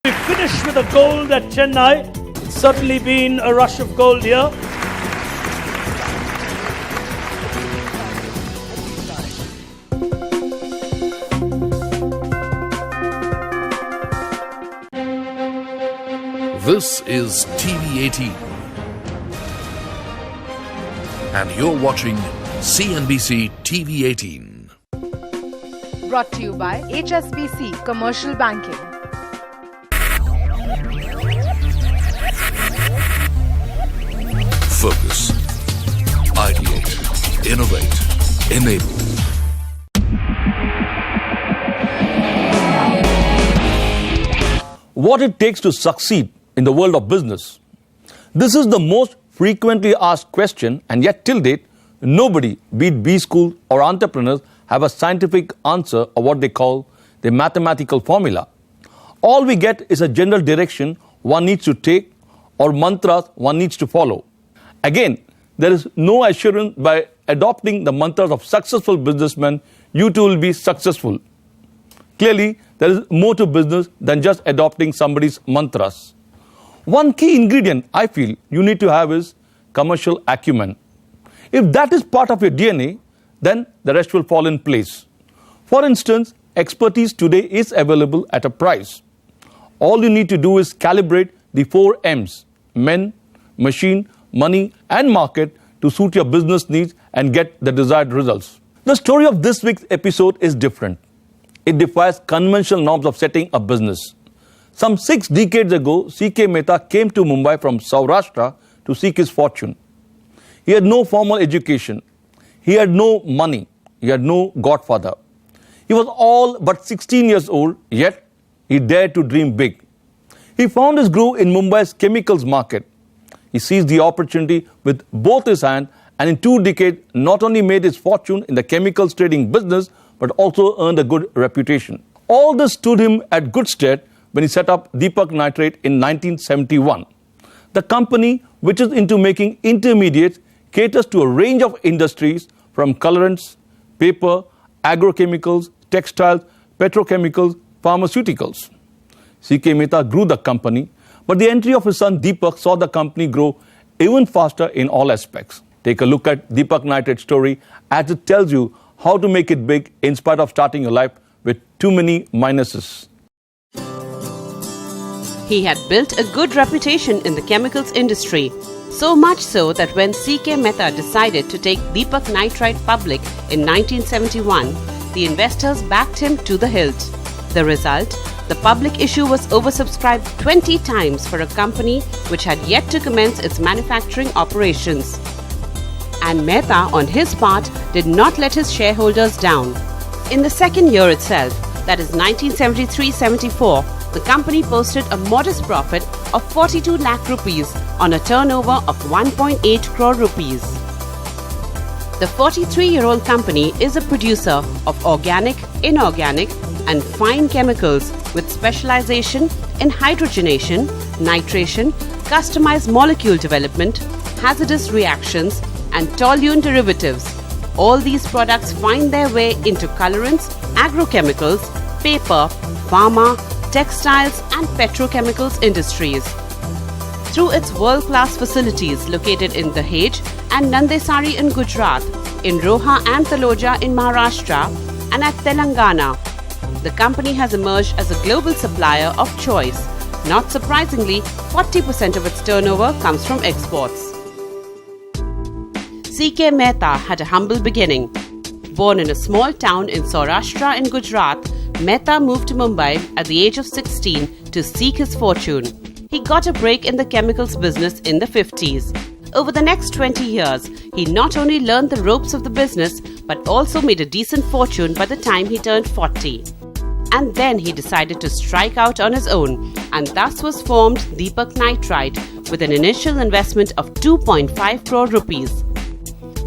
We finished with the gold at Chennai. It's certainly been a rush of gold here. This is TV18 and you're watching CNBC TV18. Brought to you by HSBC Commercial Banking. Focus, ideate, innovate, enable. What it takes to succeed in the world of business. This is the most frequently asked question, and yet till date, nobody, be it B school or entrepreneurs, have a scientific answer or what they call the mathematical formula. All we get is a general direction one needs to take or mantras one needs to follow. Again, there is no assurance by adopting the mantras of successful businessmen, you too will be successful. Clearly, there is more to business than just adopting somebody's mantras. One key ingredient I feel you need to have is commercial acumen. If that is part of your DNA, then the rest will fall in place. For instance, expertise today is available at a price. All you need to do is calibrate the 4 M's, men, machine, money, and market to suit your business needs and get the desired results. The story of this week's episode is different. It defies conventional norms of setting a business. Some 6 decades ago, C.K. Mehta came to Mumbai from Saurashtra to seek his fortune. He had no formal education. He had no money. He had no godfather. He was all but 16 years old, yet he dared to dream big. He found his groove in Mumbai's chemicals market. He seized the opportunity with both his hands and in 2 decades not only made his fortune in the chemicals trading business but also earned a good reputation. All this stood him at good stead when he set up Deepak NITRITE in 1971. The company, which is into making intermediates, caters to a range of industries from colorants, paper, agrochemicals, textiles, petrochemicals, pharmaceuticals. C.K. Mehta grew the company, but the entry of his son Deepak saw the company grow even faster in all aspects. Take a look at Deepak NITRITE's story as it tells you how to make it big in spite of starting your life with too many minuses. He had built a good reputation in the chemicals industry, so much so that when C.K. Mehta decided to take Deepak NITRITE public in 1971, the investors backed him to the hilt. The result? The public issue was oversubscribed 20 times for a company which had yet to commence its manufacturing operations. And Mehta, on his part, did not let his shareholders down. In the second year itself, that is 1973-74, the company posted a modest profit of 42 lakh rupees on a turnover of 1.8 crore rupees. The 43-year-old company is a producer of organic, inorganic, and fine chemicals with specialization in hydrogenation, nitration, customized molecule development, hazardous reactions, and toluene derivatives. All these products find their way into colorants, agrochemicals, paper, pharma, textiles, and petrochemicals industries. Through its world-class facilities located in Dahej and Nandesari in Gujarat, in Roha and Taloja in Maharashtra, and at Telangana, the company has emerged as a global supplier of choice. Not surprisingly, 40% of its turnover comes from exports. C.K. Mehta had a humble beginning. Born in a small town in Saurashtra in Gujarat, Mehta moved to Mumbai at the age of 16 to seek his fortune. He got a break in the chemicals business in the 50s. Over the next 20 years, he not only learned the ropes of the business but also made a decent fortune by the time he turned 40. And then he decided to strike out on his own, and thus was formed Deepak NITRITE with an initial investment of 2.5 crore rupees.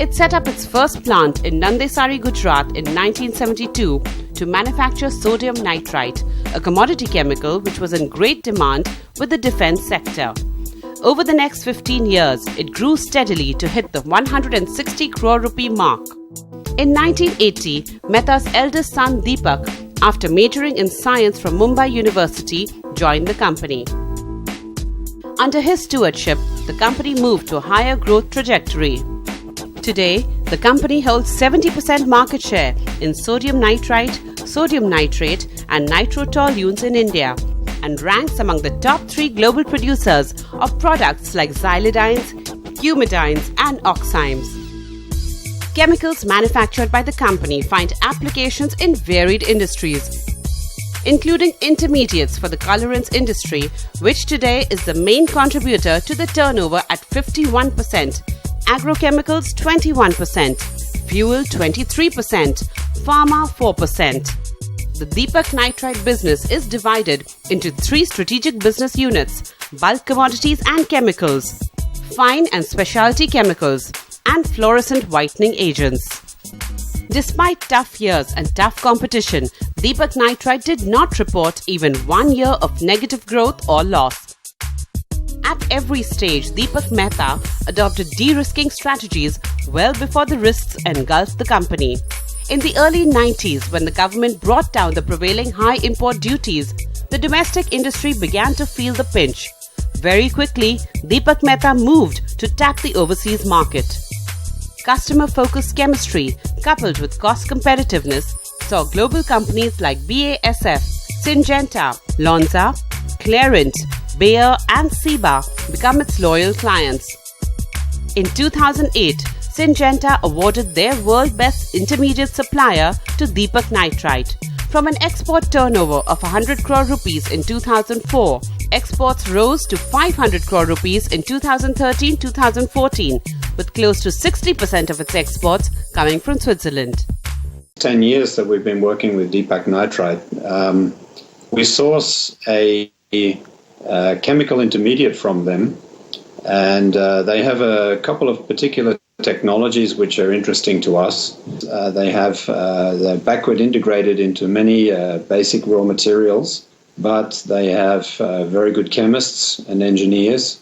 It set up its first plant in Nandesari, Gujarat in 1972 to manufacture sodium nitrite, a commodity chemical which was in great demand with the defense sector. Over the next 15 years, it grew steadily to hit the 160 crore rupee mark. In 1980, Mehta's eldest son Deepak, after majoring in science from Mumbai University, joined the company. Under his stewardship, the company moved to a higher growth trajectory. Today, the company holds 70% market share in sodium nitrite, sodium nitrate and nitrotoluenes in India and ranks among the top 3 global producers of products like xylidines, humidines and oximes. Chemicals manufactured by the company find applications in varied industries, including intermediates for the colorants industry, which today is the main contributor to the turnover at 51%, agrochemicals 21%, fuel 23%, pharma 4%. The Deepak Nitrite business is divided into 3 strategic business units: bulk commodities and chemicals, fine and specialty chemicals, and fluorescent whitening agents. Despite tough years and tough competition, Deepak Nitrite did not report even 1 year of negative growth or loss. At every stage, Deepak Mehta adopted de-risking strategies well before the risks engulfed the company. In the early 90s, when the government brought down the prevailing high import duties, the domestic industry began to feel the pinch. Very quickly, Deepak Mehta moved to tap the overseas market. Customer-focused chemistry, coupled with cost competitiveness, saw global companies like BASF, Syngenta, Lonza, Clariant, Bayer and Ciba become its loyal clients. In 2008, Syngenta awarded their world best intermediate supplier to Deepak Nitrite. From an export turnover of 100 crore rupees in 2004, exports rose to 500 crore rupees in 2013-2014, with close to 60% of its exports coming from Switzerland. 10 years that we've been working with Deepak Nitrite, we source a chemical intermediate from them, and they have a couple of particular technologies which are interesting to us. They're backward integrated into many basic raw materials, but they have very good chemists and engineers,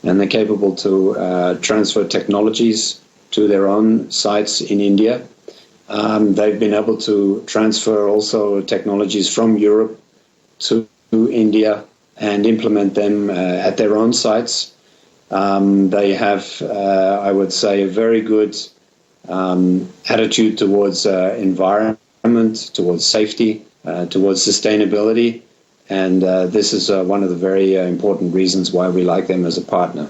and they're capable to transfer technologies to their own sites in India. They've been able to transfer also technologies from Europe to India and implement them at their own sites. They have, I would say, a very good attitude towards environment, towards safety, towards sustainability. And this is one of the very important reasons why we like them as a partner.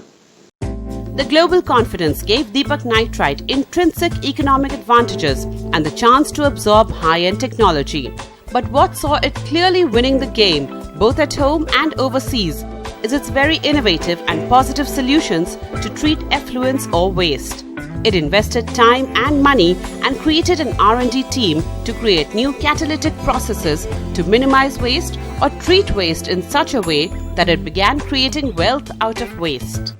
The global confidence gave Deepak Nitrite intrinsic economic advantages and the chance to absorb high-end technology. But what saw it clearly winning the game, both at home and overseas, is its very innovative and positive solutions to treat effluents or waste. It invested time and money and created an R&D team to create new catalytic processes to minimize waste or treat waste in such a way that it began creating wealth out of waste.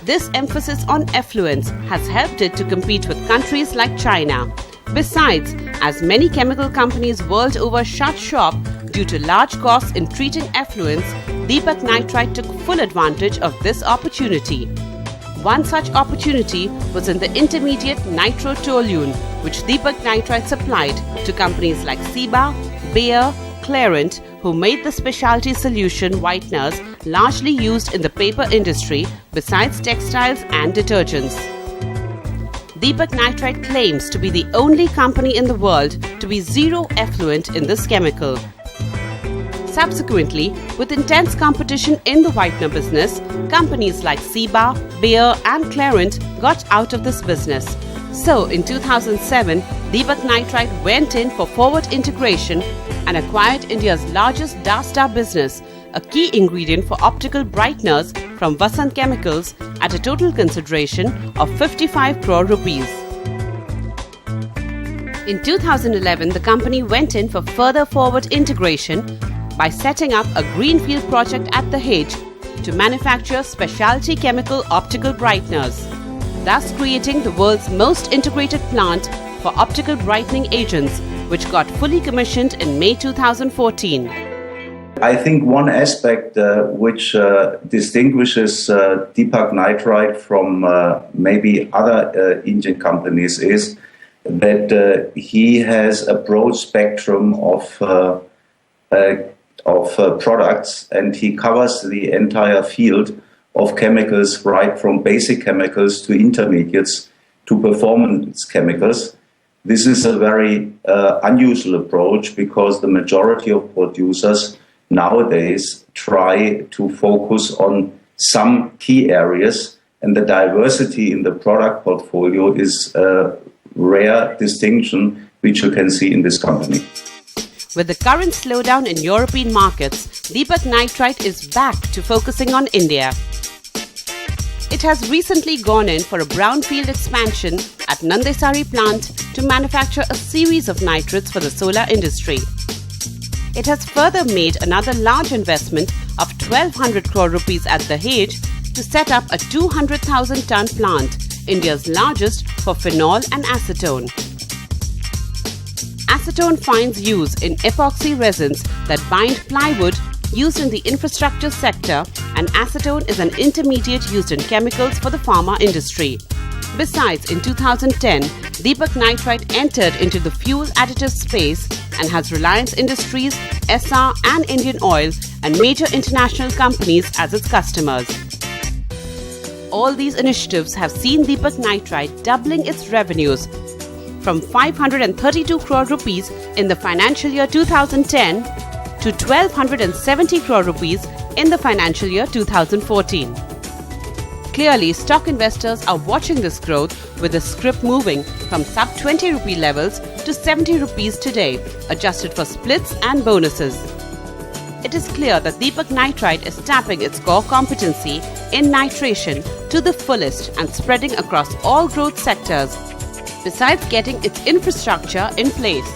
This emphasis on effluents has helped it to compete with countries like China. Besides, as many chemical companies world over shut shop due to large costs in treating effluents, Deepak Nitrite took full advantage of this opportunity. One such opportunity was in the intermediate nitrotoluene, which Deepak Nitrite supplied to companies like Ciba, Bayer, Clariant, who made the specialty solution whiteners largely used in the paper industry besides textiles and detergents. Deepak Nitrite claims to be the only company in the world to be zero effluent in this chemical. Subsequently, with intense competition in the whitener business, companies like Ciba, Bayer and Clariant got out of this business. So in 2007, Deepak Nitrite went in for forward integration and acquired India's largest Dastar business, a key ingredient for optical brighteners from Vasant Chemicals at a total consideration of 55 crore rupees. In 2011, the company went in for further forward integration by setting up a greenfield project at the Dahej to manufacture specialty chemical optical brighteners, thus creating the world's most integrated plant for optical brightening agents, which got fully commissioned in May 2014. I think one aspect which distinguishes Deepak Nitrite from maybe other Indian companies is that he has a broad spectrum of products, and he covers the entire field of chemicals, right from basic chemicals to intermediates to performance chemicals. This is a very unusual approach because the majority of producers nowadays try to focus on some key areas, and the diversity in the product portfolio is a rare distinction which you can see in this company. With the current slowdown in European markets, Deepak Nitrite is back to focusing on India. It has recently gone in for a brownfield expansion at Nandesari plant to manufacture a series of nitrates for the solar industry. It has further made another large investment of 1,200 crore rupees at Dahej to set up a 200,000 ton plant, India's largest for phenol and acetone. Acetone finds use in epoxy resins that bind plywood used in the infrastructure sector, and acetone is an intermediate used in chemicals for the pharma industry. Besides, in 2010, Deepak Nitrite entered into the fuel additive space and has Reliance Industries, Essar and Indian Oil and major international companies as its customers. All these initiatives have seen Deepak Nitrite doubling its revenues from 532 crore rupees in the financial year 2010 to 1,270 crore rupees in the financial year 2014. Clearly, stock investors are watching this growth, with the scrip moving from sub 20 rupee levels to 70 rupees today, adjusted for splits and bonuses. It is clear that Deepak Nitrite is tapping its core competency in nitration to the fullest and spreading across all growth sectors, besides getting its infrastructure in place.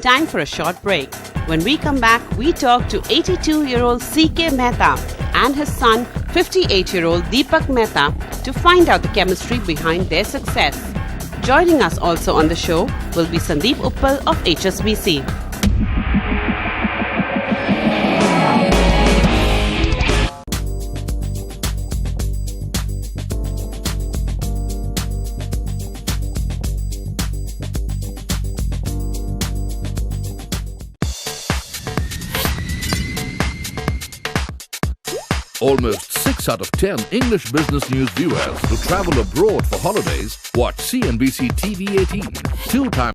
Time for a short break. When we come back, we talk to 82-year-old CK Mehta and his son, 58-year-old Deepak Mehta, to find out the chemistry behind their success. Joining us also on the show will be Sandeep Uppal of HSBC. Almost 6 out of 10 English business news viewers who travel abroad for holidays watch CNBC TV 18 2 times